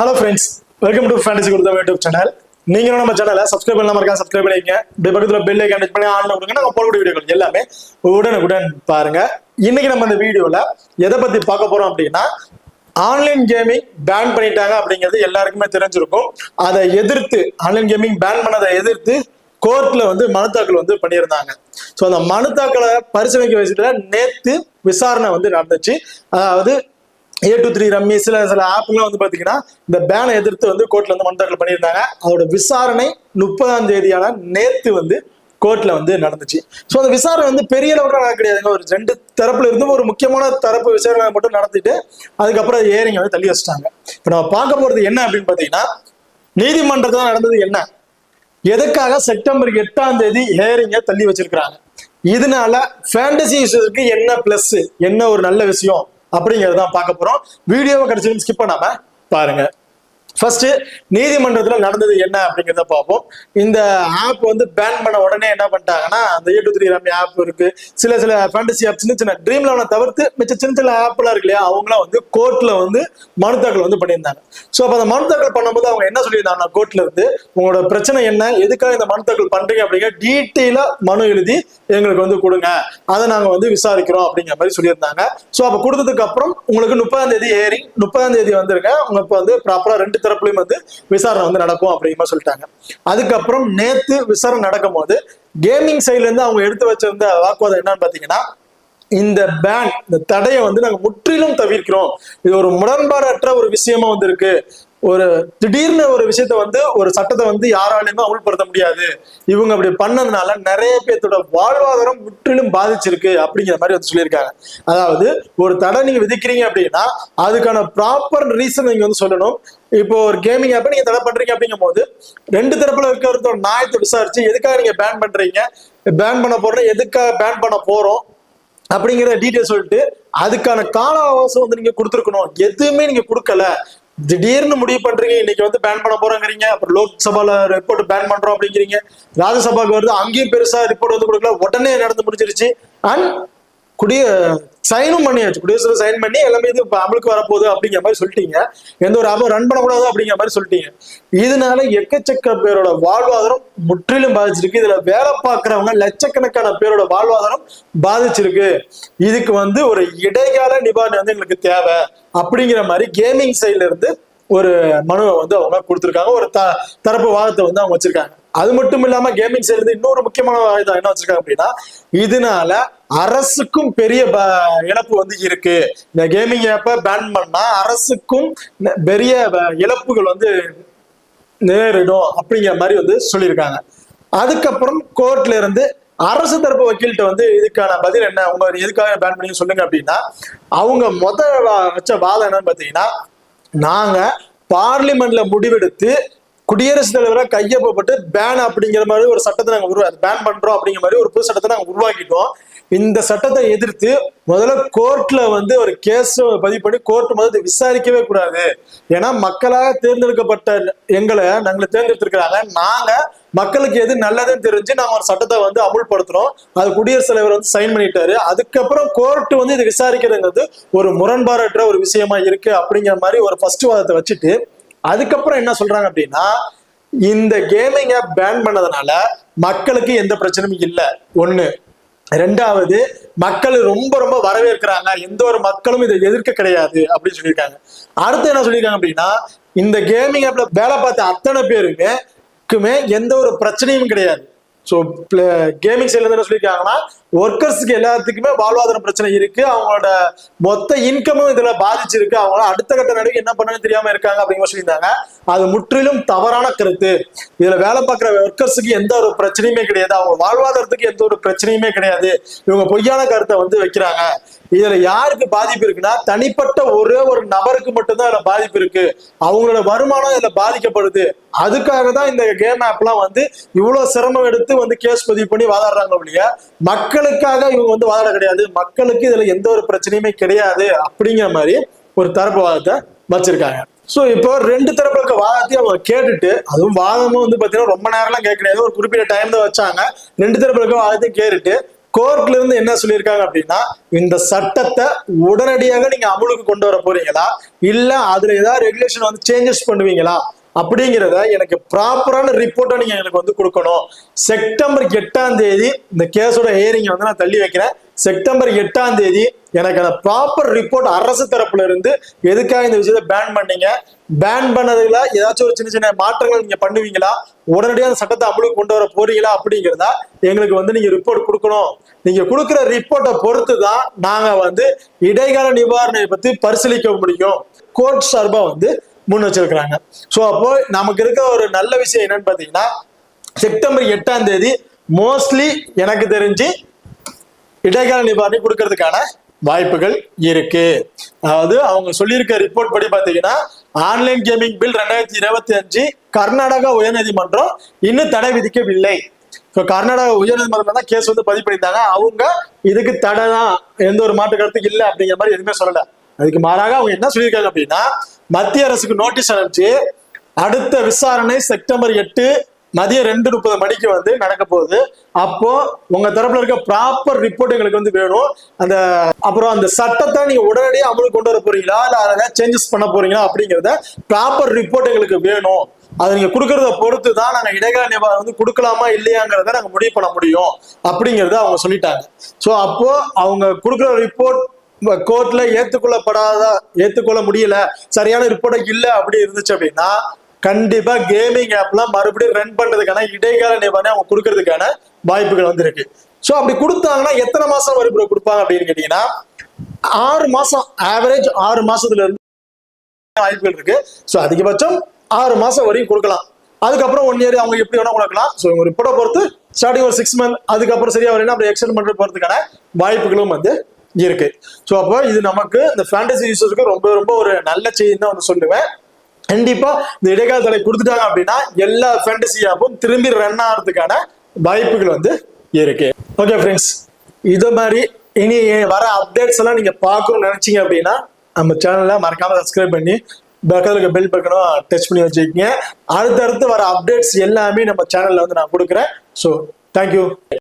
Hello friends, welcome to fantasy kurta YouTube channel. நீங்களும் நம்ம சேனலை சப்ஸ்கிரைப் பண்ணாம இருக்கா, சப்ஸ்கிரைப் பண்ணிக்கங்க. இப்படி பக்கத்தில் பெல் ஐக்கான் டச் பண்ணி ஆன்ல கொடுங்க. நாங்கள் போடக்கூடிய வீடியோக்கள் எல்லாமே உடனுக்குடன் பாருங்க. இன்னைக்கு நம்ம இந்த வீடியோல எதை பத்தி பார்க்க போறோம் அப்படின்னா, ஆன்லைன் கேமிங் பேன் பண்ணிட்டாங்க அப்படிங்கிறது எல்லாருக்குமே தெரிஞ்சிருக்கும். அதை எதிர்த்து ஆன்லைன் கேமிங் பேன் பண்ணதை எதிர்த்து கோர்ட்ல மனு தாக்கல் பண்ணியிருந்தாங்க. ஸோ அந்த மனு தாக்கலை பரிசீலிக்க வச்சுட்டு நேத்து விசாரணை நடந்துச்சு. அதாவது A23 ரம்மி சில ஆப்லாம் பாத்தீங்கன்னா இந்த பேனை எதிர்த்து கோர்ட்ல மனு தாக்கல் பண்ணியிருந்தாங்க. அதோட விசாரணை 30ஆம் தேதியான நேத்து கோர்ட்ல நடந்துச்சு. ஸோ அந்த விசாரணை பெரிய அளவுக்கு நடக்க கிடையாதுங்க. ஒரு 2 தரப்புல இருந்து ஒரு முக்கியமான தரப்பு விசாரணை மட்டும் நடத்திட்டு அதுக்கப்புறம் ஏரிங்க தள்ளி வச்சிட்டாங்க. இப்ப நம்ம பார்க்க போறது என்ன அப்படின்னு பாத்தீங்கன்னா, நீதிமன்றத்தில் நடந்தது என்ன, எதுக்காக செப்டம்பர் 8ஆம் தேதி ஹியரிங்க தள்ளி வச்சிருக்கிறாங்க, இதனால ஃபேண்டசி யூசருக்கு என்ன பிளஸ், என்ன ஒரு நல்ல விஷயம் அப்படிங்கறதான் பார்க்க போறோம். வீடியோவை கடைசி ஸ்கிப் பண்ணாம பாருங்க. ஃபர்ஸ்ட் நீதிமன்றத்தில் நடந்தது என்ன அப்படிங்கிறத பார்ப்போம். இந்த ஆப் பேன் பண்ண உடனே என்ன பண்ணிட்டாங்கன்னா, அந்த A23 ரம்மி ஆப் இருக்கு, சில ஃபேண்டசி ஆப், சின்ன ட்ரீம் லெவனை தவிர்த்து மிச்ச சின்ன ஆப்லாம் இருக்கு இல்லையா, அவங்களாம் கோர்ட்ல மனு தாக்கல் பண்ணியிருந்தாங்க. ஸோ அப்போ அந்த மனு தாக்கல் பண்ணும்போது அவங்க என்ன சொல்லியிருந்தாங்கன்னா, கோர்ட்ல இருந்து உங்களோட பிரச்சனை என்ன, எதுக்காக இந்த மனு தாக்கல் பண்றீங்க அப்படிங்கிற டீட்டெயிலா மனு எழுதி எங்களுக்கு கொடுங்க, அதை நாங்க விசாரிக்கிறோம் அப்படிங்கிற மாதிரி சொல்லியிருந்தாங்க. ஸோ அப்போ கொடுத்ததுக்கு அப்புறம் உங்களுக்கு 30ஆம் தேதி ஹியரிங், 30ஆம் தேதி வந்துருங்க, உங்களுக்கு ப்ராப்பரா 2 தரப்புலையும் விசாரணை நடக்கும் அப்படிங்கிற சொல்லிட்டாங்க. அதுக்கப்புறம் நேத்து விசாரணை நடக்கும் போது கேமிங் சைட்ல இருந்து அவங்க எடுத்து வச்சிருந்த வாக்குவாதம் என்னன்னு பாத்தீங்கன்னா, இந்த பேன், இந்த தடையை நாங்க முற்றிலும் தவிர்க்கிறோம், இது ஒரு முரண்பாடற்ற ஒரு விஷயமா இருக்கு, ஒரு திடீர்னு ஒரு விஷயத்த ஒரு சட்டத்தை யாராலையுமே அமுல்படுத்த முடியாது, இவங்க அப்படி பண்ணதுனால நிறைய பேர்த்தோட வாழ்வாதாரம் முற்றிலும் பாதிச்சிருக்கு அப்படிங்கிற மாதிரி சொல்லியிருக்காங்க. அதாவது ஒரு தடை நீங்க விதிக்கிறீங்க அப்படின்னா அதுக்கான ப்ராப்பர் ரீசன் நீங்க சொல்லணும். இப்போ ஒரு கேமிங் ஆப்பை நீங்க தடை பண்றீங்க அப்படிங்கும் போது 2 தரப்புல இருக்கிற நியாயத்தை விசாரிச்சு எதுக்காக நீங்க பேன் பண்றீங்க, பேன் பண்ண போறோம், எதுக்காக பேன் பண்ண போறோம் அப்படிங்கிற டீட்டெயில் சொல்லிட்டு அதுக்கான கால அவகாசம் நீங்க கொடுத்துருக்கணும். எதுவுமே நீங்க கொடுக்கல, திடீர்னு முடிவு பண்றீங்க, இன்னைக்கு பேன் பண்ண போறோங்கிறீங்க, அப்புறம் லோக்சபால ரிப்போர்ட் பேன் பண்றோம் அப்படிங்கிறீங்க, ராஜ்யசபாக்கு வருது அங்கேயும் பெருசா ரிப்போர்ட் கொடுக்கல, உடனே நடந்து முடிஞ்சிருச்சு, அண்ட் சைனும் பண்ணியாச்சு, குடியரசு சைன் பண்ணி எல்லாமே இது அமலுக்கு வரப்போகுது அப்படிங்கிற மாதிரி சொல்லிட்டீங்க, எந்த ஒரு ஆபம் ரன் பண்ணக்கூடாது அப்படிங்கிற மாதிரி சொல்லிட்டீங்க. இதனால எக்கச்சக்க பேரோட வாழ்வாதாரம் முற்றிலும் பாதிச்சிருக்கு. இதுல வேலை பார்க்கறவங்க லட்சக்கணக்கான பேரோட வாழ்வாதாரம் பாதிச்சிருக்கு. இதுக்கு ஒரு இடைக்கால நிவாரணம் எங்களுக்கு தேவை அப்படிங்கிற மாதிரி கேமிங் சைட்ல இருந்து ஒரு மனுவை அவங்க கொடுத்துருக்காங்க, ஒரு தரப்பு வாதத்தை அவங்க வச்சிருக்காங்க. அது மட்டும் இல்லாம கேமிங் சைட்ல இன்னொரு முக்கியமான வாதம் என்ன வச்சிருக்காங்க அப்படின்னா, இதனால அரசுக்கும் பெரிய இழப்பு இருக்கு, இந்த கேமிங் ஆப்பை பேன் பண்ணா அரசுக்கும் பெரிய இழப்புகள் நேரிடும் அப்படிங்கிற மாதிரி சொல்லியிருக்காங்க. அதுக்கப்புறம் கோர்ட்ல இருந்து அரசு தரப்பு வக்கீல்கிட்ட இதுக்கான பதில் என்ன, உங்க எதுக்காக பேன் பண்ணி சொல்லுங்க அப்படின்னா, அவங்க வச்ச வாதம் என்னன்னு பாத்தீங்கன்னா, நாங்க பார்லிமெண்ட்ல முடிவெடுத்து குடியரசுத் தலைவரை கையொப்பப்பட்டு பேன் அப்படிங்கிற மாதிரி ஒரு சட்டத்தை நாங்க பேன் பண்றோம் அப்படிங்கிற மாதிரி ஒரு புது சட்டத்தை நாங்க உருவாக்கிட்டோம். இந்த சட்டத்தை எதிர்த்து முதல்ல கோர்ட்ல ஒரு கேஸ் பதிவு பண்ணி கோர்ட் முதல்ல விசாரிக்கவே கூடாது. ஏன்னா மக்களாக தேர்ந்தெடுக்கப்பட்ட நாங்களை தேர்ந்தெடுத்திருக்கிறாங்க, நாங்க மக்களுக்கு எது நல்லதுன்னு தெரிஞ்சு நாங்க ஒரு சட்டத்தை அமுல்படுத்துறோம், அது குடியரசுத் தலைவர் சைன் பண்ணிட்டாரு, அதுக்கப்புறம் கோர்ட் இது விசாரிக்கிறதுங்கிறது ஒரு முரண்பாடற்ற ஒரு விஷயமா இருக்கு அப்படிங்கிற மாதிரி ஒரு ஃபர்ஸ்ட் வாதத்தை வச்சுட்டு, அதுக்கப்புறம் என்ன சொல்றாங்க அப்படின்னா, இந்த கேமிங் ஆப் பேன் பண்ணதுனால மக்களுக்கு எந்த பிரச்சனையும் இல்லை, ஒண்ணு. ரெண்டாவது, மக்கள் ரொம்ப ரொம்ப வரவேற்கிறாங்க, எந்த ஒரு மக்களும் இதை எதிர்க்க கிடையாது அப்படின்னு சொல்லியிருக்காங்க. அடுத்து என்ன சொல்லியிருக்காங்க அப்படின்னா, இந்த கேமிங் ஆப்ல வேலை பார்த்த அத்தனை பேருக்குமே எந்த ஒரு பிரச்சனையும் கிடையாது. ஸோ கேமிங் சைட்ல என்ன சொல்லியிருக்காங்கன்னா, ஒர்க்கர்ஸுக்கு எல்லாத்துக்குமே வாழ்வாதார பிரச்சனை இருக்கு, அவங்களோட மொத்த இன்கமும் இதுல பாதிச்சிருக்கு, அவங்கள அடுத்த கட்ட நடவடிக்கை என்ன பண்ணணும்னு தெரியாம இருக்காங்க அப்படிங்கிற சொல்லியிருந்தாங்க. அது முற்றிலும் தவறான கருத்து. இதுல வேலை பார்க்குற ஒர்க்கர்ஸுக்கு எந்த ஒரு பிரச்சனையுமே கிடையாது, அவங்க வாழ்வாதாரத்துக்கு எந்த ஒரு பிரச்சனையுமே கிடையாது, இவங்க பொய்யான கருத்தை வைக்கிறாங்க. இதுல யாருக்கு பாதிப்பு இருக்குன்னா, தனிப்பட்ட ஒரே ஒரு நபருக்கு மட்டும்தான் இதுல பாதிப்பு இருக்கு, அவங்களோட வருமானம் இதுல பாதிக்கப்படுது, அதுக்காக தான் இந்த கேம் ஆப்லாம் இவ்வளவு சிரமம் எடுத்து கேஸ் பதிவு பண்ணி வாதாடுறாங்க ஒழிய மக்களுக்காக இவங்க வாதாட கிடையாது, மக்களுக்கு இதுல எந்த ஒரு பிரச்சனையுமே கிடையாது அப்படிங்கிற மாதிரி ஒரு தரப்பு வாதத்தை வச்சிருக்காங்க. சோ இப்போ 2 தரப்புல இருக்க வாதத்தையும் அவங்க கேட்டுட்டு, அதுவும் வாதமும் பாத்தீங்கன்னா ரொம்ப நேரம்லாம் கேட்க கிடையாது, ஒரு குறிப்பிட்ட டைம் தான் வச்சாங்க, 2 தரப்புல இருக்க வாதத்தையும் கேட்டுட்டு கோர்ட்ல இருந்து என்ன சொல்லியிருக்காங்க அப்படின்னா, இந்த சட்டத்தை உடனடியாக நீங்க அமலுக்கு கொண்டு வர போறீங்களா, இல்ல அதுல ஏதாவது ரெகுலேஷன் வந்து சேஞ்சஸ் பண்ணுவீங்களா அப்படிங்கிறத எனக்கு ப்ராப்பரான ரிப்போர்ட்டை நீங்க எனக்கு வந்து கொடுக்கணும். செப்டம்பர் 8ஆம் தேதி இந்த கேஸோட ஹியரிங் வந்து நான் தள்ளி வைக்கிறேன். செப்டம்பர் 8ஆம் தேதி எனக்கு அந்த ப்ராப்பர் ரிப்போர்ட் அரசு தரப்புல இருந்து எதுக்காக இந்த விஷயத்தை பேன் பண்ணீங்க, பேன் பண்ணதுல ஏதாச்சும் ஒரு சின்ன சின்ன மாற்றங்கள் நீங்க பண்ணுவீங்களா, உடனடியாக அந்த சட்டத்தை அமலுக்கு கொண்டு வர போறீங்களா அப்படிங்கிறதா எங்களுக்கு வந்து நீங்க ரிப்போர்ட் கொடுக்கணும். நீங்க கொடுக்குற ரிப்போர்ட்டை பொறுத்து தான் நாங்க வந்து இடைக்கால நிவாரணத்தை பத்தி பரிசீலிக்க முடியும். கோர்ட் சார்பா வந்து முன் வச்சிருக்கிறாங்க. சோ அப்போ நமக்கு இருக்க ஒரு நல்ல விஷயம் என்னன்னு பாத்தீங்கன்னா, செப்டம்பர் 8ஆம் தேதி மோஸ்ட்லி எனக்கு தெரிஞ்சு இடைக்கால நிவாரணம் கொடுக்கறதுக்கான வாய்ப்புகள் இருக்கு. அதாவது அவங்க சொல்லியிருக்க ரிப்போர்ட் படி பாத்தீங்கன்னா, ஆன்லைன் கேமிங் பில் 2025 கர்நாடகா உயர்நீதிமன்றம் இன்னும் தடை விதிக்கவில்லை. கர்நாடகா உயர்நீதிமன்றம் தான் கேஸ் வந்து பதிவு பண்ணியிருந்தாங்க. அவங்க இதுக்கு தடை தான், எந்த ஒரு மாற்று கருத்துக்கு இல்லை அப்படிங்கிற மாதிரி எதுவுமே சொல்லல. அதுக்கு மாறாக அவங்க என்ன சொல்லியிருக்காங்க அப்படின்னா, மத்திய அரசுக்கு நோட்டீஸ் அனுப்பிச்சு அடுத்த விசாரணை செப்டம்பர் 8 மதியம் 2:30 மணிக்கு வந்து நடக்க போகுது. அப்போ உங்க தரப்புல இருக்க ப்ராப்பர் ரிப்போர்ட் எங்களுக்கு வந்து வேணும். அப்புறம் அந்த சட்டத்தை நீங்க உடனடியாக அமலுக்கு கொண்டு வர போறீங்களா, இல்ல அதை சேஞ்சஸ் பண்ண போறீங்களா அப்படிங்கிறத ப்ராப்பர் ரிப்போர்ட் எங்களுக்கு வேணும். அதை நீங்க கொடுக்கறத பொறுத்து தான் நாங்க இடைக்கால நிவாரணம் வந்து கொடுக்கலாமா இல்லையாங்கிறத நாங்க முடிவு பண்ண முடியும் அப்படிங்கறத அவங்க சொல்லிட்டாங்க. சோ அப்போ அவங்க கொடுக்குற ரிப்போர்ட் கோர்ட்ல ஏத்துக்கொள்ள முடியல, சரியான ரிப்போர்ட் இல்ல அப்படி இருந்துச்சு அப்படின்னா, கண்டிப்பா கேமிங் ஆப்லாம் மறுபடியும் ரன் பண்றதுக்கான இடைக்கால நிவாரணம் அவங்க கொடுக்கறதுக்கான வாய்ப்புகள் வந்து இருக்கு. சோ அப்படி கொடுத்தாங்கன்னா எத்தனை மாசம் வரை கொடுப்பாங்க அப்படின்னு கேட்டீங்கன்னா, 6 மாசம், ஆவரேஜ் 6 மாசத்துல இருந்து வாய்ப்புகள் இருக்கு. சோ அதிகபட்சம் 6 மாசம் வரையும் கொடுக்கலாம். அதுக்கப்புறம் 1 இயர் அவங்க எப்படி வேணா கொடுக்கலாம். ஸோ உங்க ரிப்போர்ட்டை பொறுத்து ஸ்டார்டிங் ஒரு 6 மந்த், அதுக்கப்புறம் சரியா வரலாம் அப்படி எக்ஸ்டெண்ட் பண்றது போறதுக்கான வாய்ப்புகளும் வந்து இருக்கு. ஸோ அப்போ இது நமக்கு இந்த ஃபேண்டசி யூசருக்கு ரொம்ப ரொம்ப ஒரு நல்ல செய்தி தான் வந்து சொல்லுவேன். கண்டிப்பா இந்த இடைக்கால தடை கொடுத்துட்டாங்க அப்படின்னா எல்லா ஃபேண்டசி ஆப்பும் திரும்பி ரன் ஆகிறதுக்கான வாய்ப்புகள் வந்து இருக்கு. ஓகே ஃப்ரெண்ட்ஸ், இது மாதிரி இனி வர அப்டேட்ஸ் எல்லாம் நீங்க பார்க்கணும்னு நினைச்சீங்க அப்படின்னா நம்ம சேனலை மறக்காம சப்ஸ்கிரைப் பண்ணி பக்கத்துல இருக்க பெல் பட்டனும் டச் பண்ணி வச்சுக்கோங்க. அடுத்தடுத்து வர அப்டேட்ஸ் எல்லாமே நம்ம சேனல்ல வந்து நான் கொடுக்குறேன். So thank you.